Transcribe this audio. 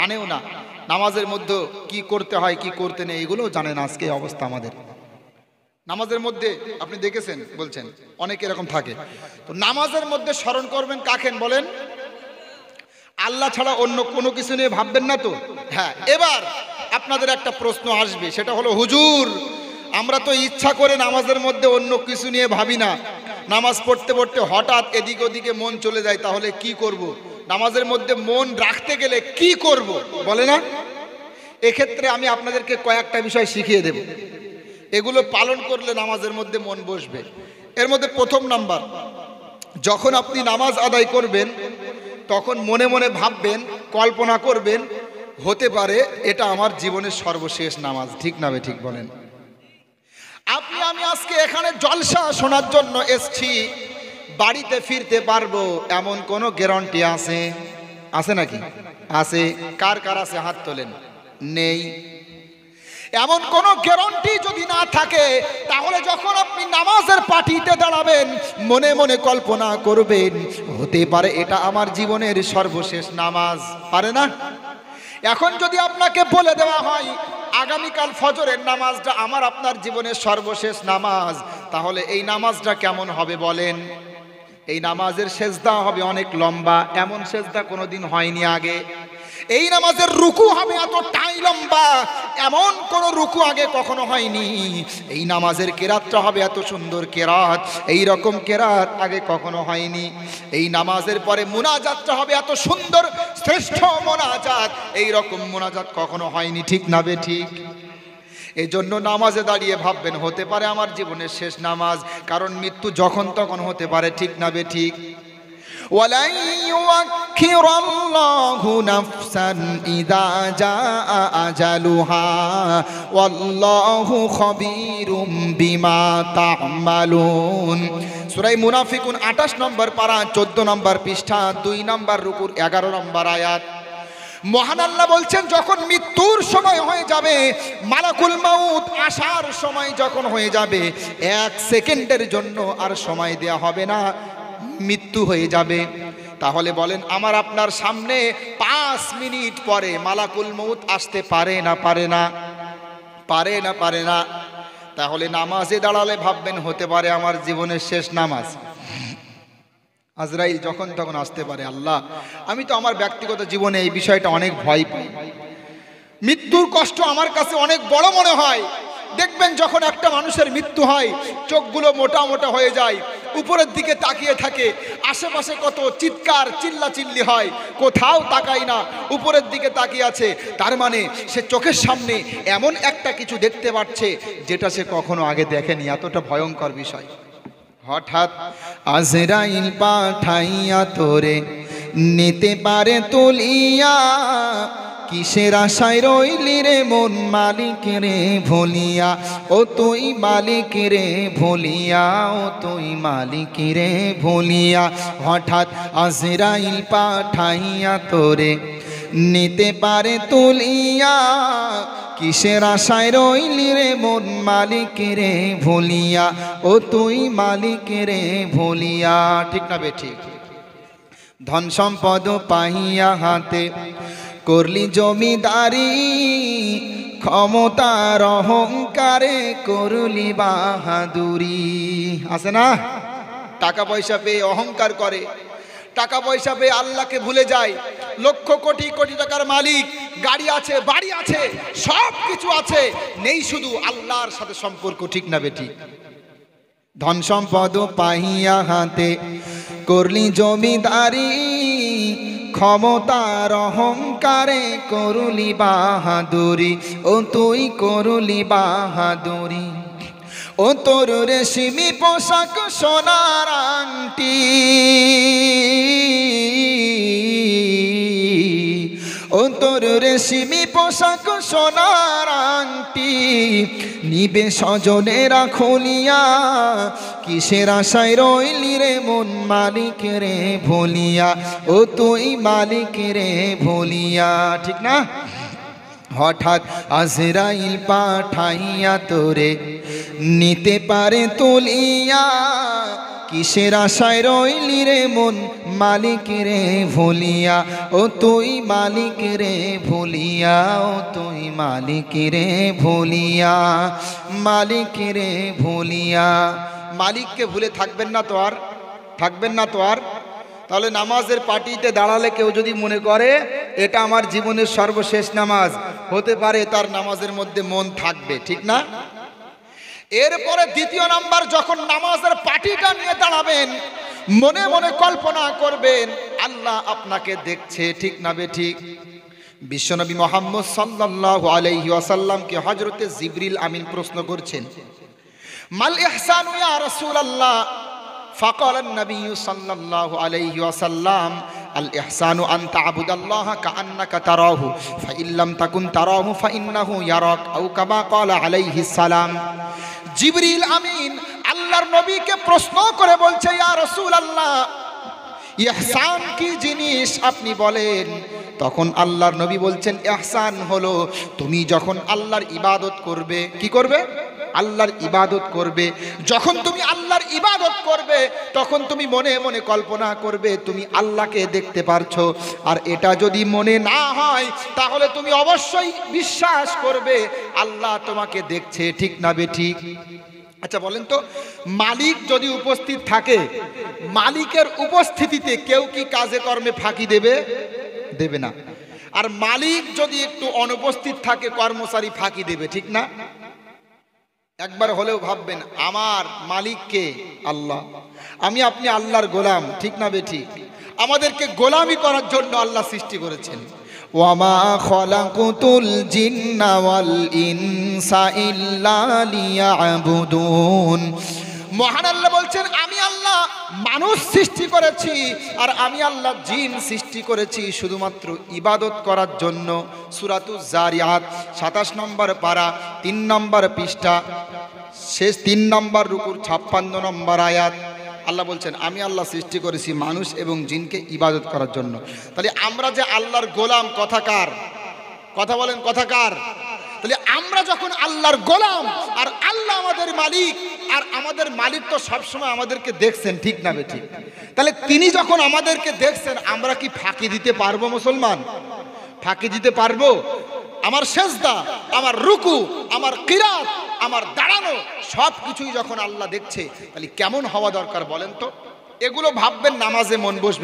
জানেও না, নামাজের মধ্যে কি করতে হয় কি করতে নেই এগুলোও জানে না। আজকে এই অবস্থা আমাদের নামাজের মধ্যে। আপনি দেখেছেন, বলছেন অনেক এরকম থাকে। তো নামাজের মধ্যে স্মরণ করবেন কাকেন বলেন? আল্লাহ ছাড়া অন্য কোনো কিছু নিয়ে ভাববেন না তো? হ্যাঁ। এবার আপনাদের একটা প্রশ্ন আসবে, সেটা হলো হুজুর আমরা তো ইচ্ছা করে নামাজের মধ্যে অন্য কিছু নিয়ে ভাবি না, নামাজ পড়তে পড়তে হঠাৎ এদিক ওদিকে মন চলে যায়, তাহলে কি করব? নামাজের মধ্যে মন রাখতে গেলে কি করব বলে না? এক্ষেত্রে আমি আপনাদেরকে কয়েকটা বিষয় শিখিয়ে দেব, এগুলো পালন করলে নামাজের মধ্যে মন বসবে। এর মধ্যে প্রথম নাম্বার, যখন আপনি নামাজ আদায় করবেন তখন মনে মনে ভাববেন, কল্পনা করবেন, হতে পারে এটা আমার জীবনের সর্বশেষ নামাজ। ঠিক না ঠিক বলেন? আপনি আমি আজকে এখানে জলসা শোনার জন্য এসছি, বাড়িতে ফিরতে পারবো এমন কোনো গ্যারান্টি আছে? আছে নাকি? আছে। কার কার আছে হাত তোলেন। নেই। এমন কোনো গ্যারান্টি যদি না থাকে, তাহলে যখন আপনি নামাজের পাটিতে দাঁড়াবেন মনে মনে কল্পনা করবেন, হতে পারে এটা আমার জীবনের সর্বশেষ নামাজ। পারে না? এখন যদি আপনাকে বলে দেওয়া হয় আগামীকাল ফজরের নামাজটা আমার আপনার জীবনের সর্বশেষ নামাজ, তাহলে এই নামাজটা কেমন হবে বলেন? এই নামাজের সেজদা হবে অনেক লম্বা, এমন সেজদা কোনোদিন হয়নি আগে। এই নামাজের রুকু হবে এতটাই লম্বা, এমন কোন রুকু আগে কখনো হয়নি। এই নামাজের কেরাতটা হবে এত সুন্দর কেরাত, এই রকম কেরাত আগে কখনো হয়নি। এই নামাজের পরে মুনাজাতটা হবে এত সুন্দর, শ্রেষ্ঠ মুনাজাত, এই রকম মুনাজাত কখনো হয়নি। ঠিক না বে ঠিক? এই জন্য নামাজে দাঁড়িয়ে ভাববেন, হতে পারে আমার জীবনের শেষ নামাজ, কারণ মৃত্যু যখন তখন হতে পারে। ঠিক না বে ঠিক? وَلَن يُؤَخِّرَ اللَّهُ نَفْسًا إِذَا جَاءَ أَجَلُهَا وَاللَّهُ خَبِيرٌ بِمَا تَعْمَلُونَ। সূরা মুনাফিকুন 28 নম্বর পারা 14 নম্বর পৃষ্ঠা 2 নম্বর রুকুর 11 নম্বর আয়াত। মহান আল্লাহ বলছেন, যখন মৃত্যুর সময় হয়ে যাবে, মালাকুল মাউত আসার সময় যখন হয়ে যাবে, 1 সেকেন্ডের জন্য আর সময় দেয়া হবে না, মৃত্যু হয়ে যাবে। তাহলে বলেন আমার আপনার সামনে 5 মিনিট পরে মালাকুল মউত আসতে পারে না পারে না? পারে না পারে না? তাহলে নামাজে দাঁড়ালে ভাববেন, হতে পারে আমার জীবনের শেষ নামাজ। আজরাইল যখন তখন আসতে পারে। আল্লাহ, আমি তো আমার ব্যক্তিগত জীবনে এই বিষয়টা অনেক ভয় পাই। মৃত্যুর কষ্ট আমার কাছে অনেক বড় মনে হয়। দেখবেন যখন একটা মানুষের মৃত্যু হয়, চোখগুলো মোটা মোটা হয়ে যায়, উপরের দিকে তাকিয়ে থাকে, আশেপাশে কত চিৎকার চিল্লাচিল্লি হয়, কোথাও তাকায় না, উপরের দিকে তাকিয়ে আছে। তার মানে সে চোখের সামনে এমন একটা কিছু দেখতে পাচ্ছে যেটা সে কখনো আগে দেখেনি। এতটা ভয়ঙ্কর বিষয়। হঠাৎ আজরাইল পাঠাইয়া তোরে নিতে পারে তুলিয়া, কিসের আশায় রইলি রে মন মালিক রে ভুলিয়া, ও তুই মালিক রে ভুলিয়া, ও তুই মালিক রে ভুলিয়া। হঠাৎ আজরাইল পাঠাইয়া তোরে নিতে পারে তুলিয়া, কিসের আশায় রইলি রে মন মালিক রে ভুলিয়া, ও তুই মালিক রে ভুলিয়া। ঠিক না বে ঠিক? ধন সম্পদ পাইয়া হাতে করলি জমিদারি, ক্ষমতার অহংকারে করলি বাহাদুরি। আছে না? টাকা পয়সা পেয়ে অহংকার করে, টাকা পয়সা পেয়ে আল্লাহকে ভুলে যায়। লক্ষ কোটি কোটি টাকার মালিক, গাড়ি আছে, বাড়ি আছে, সব কিছু আছে, নেই শুধু আল্লাহর সাথে সম্পর্ক। ঠিক না বেটি? ধন সম্পদ পাইয়া হাতে করলি জমিদারি, ক্ষমতার অহংকারে করলি বাহাদুরি, ও তুই করলি বাহাদুরি। ও তোর রেশমি পোশাক সোনার আংটি, ও তোর রেশমি পোশাক সোনার আংটি, নিবে স্বজনেরা খুলিয়া, কিসের আশায় রইলি রে মন মালিক রে ভুলিয়া, ও তুই মালিক রে ভুলিয়া। ঠিক না? হঠাৎ আজরাইল পাঠাইয়া তোরে নিতে পারে তুলিয়া, কিসের আশায় রইলি রে মন মালিক রে ভুলিয়া, ও তুই মালিক রে ভুলিয়া, ও তুই মালিক রে ভুলিয়া, মালিক রে ভুলিয়া। মালিককে ভুলে থাকবেন না তো আর, থাকবেন না তো আর। তাহলে নামাজের পার্টিতে দাঁড়ালে কেউ যদি মনে করে এটা আমার জীবনের সর্বশেষ নামাজ, হতে পারে তার নামাজের মধ্যে মন থাকবে, ঠিক না? এরপরে দ্বিতীয় নাম্বার, যখন নামাজের পার্টিটা নিয়ে দাঁড়াবেন মনে মনে কল্পনা করবেন আল্লাহ আপনাকে দেখছে, ঠিক না বেঠিক? বিশ্বনবী মুহাম্মদ সাল্লাল্লাহু আলাইহি ওয়াসাল্লামকে হযরতে জিবরিল আমিন প্রশ্ন করছেন, মাল ইহসানু ইয়া রাসূলুল্লাহ? فقال النبي صلى الله عليه وسلم الإحسان أن تعبد الله كأنك تراه فإن لم تكن تراه فإنه يراك أو كما قال عليه السلام। জিবরিল আমিন আল্লাহর নবীকে প্রশ্ন করে বলছে, ইয়া রাসূলুল্লাহ, ইহসান কি জিনিস আপনি বলেন। তখন আল্লাহর নবী বলছেন, ইহসান হলো তুমি যখন আল্লাহর ইবাদত করবে, কি করবে? আল্লাহর ইবাদত করবে। যখন তুমি আল্লাহর ইবাদত করবে তখন তুমি মনে মনে কল্পনা করবে তুমি আল্লাহকে দেখতে পারছো। আর এটা যদি মনে না হয় তাহলে তুমি অবশ্যই বিশ্বাস করবে আল্লাহ তোমাকে দেখছে, ঠিক না বেঠিক? আচ্ছা বলেন তো, মালিক যদি উপস্থিত থাকে, মালিকের উপস্থিতিতে কেউ কি কাজে কর্মে ফাঁকি দেবে? দেবে না। আর মালিক যদি একটু অনুপস্থিত থাকে কর্মচারী ফাঁকি দেবে, ঠিক না? একবার হলেও ভাববেন আমার মালিককে আল্লাহ, আমি আপনি আল্লাহর গোলাম, ঠিক না বেঠিক? আমাদেরকে গোলামি করার জন্য আল্লাহ সৃষ্টি করেছেন। ওয়ামা খালাকুতুল জিন্না ওয়াল ইনসা ইল্লা লিয়াবুদুন। মহান আল্লাহ বলছেন আমি আল্লাহ মানুষ সৃষ্টি করেছি আর আমি আল্লাহ জিন সৃষ্টি করেছি শুধুমাত্র ইবাদত করার জন্য। সূরাতুজ জারিয়াত 27 নম্বর পারা 3 নম্বর পৃষ্ঠা শেষ 3 নম্বর রুকুর 56 নম্বর আয়াত। আল্লাহ বলছেন আমি আল্লাহ সৃষ্টি করেছি মানুষ এবং জিনকে ইবাদত করার জন্য। তাহলে আমরা যে আল্লাহর গোলাম, কথাকার, কথা বলেন কথাকার? তাহলে আমরা যখন আল্লাহর গোলাম আর আল্লাহ আমাদের মালিক, আর আমাদের মালিক তো সবসময় আমাদেরকে দেখছেন, ঠিক না বেঠিক? তাহলে তিনি যখন আমাদেরকে দেখছেন আমরা কি ফাঁকি দিতে পারবো? মুসলমান ফাঁকি দিতে পারবো? আমার সেজদা, আমার রুকু, আমার কিরাত, আমার দাঁড়ানো সব কিছুই যখন আল্লাহ দেখছে তাহলে কেমন হওয়া দরকার বলেন তো? এগুলো ভাববেন নামাজে মন বসবে।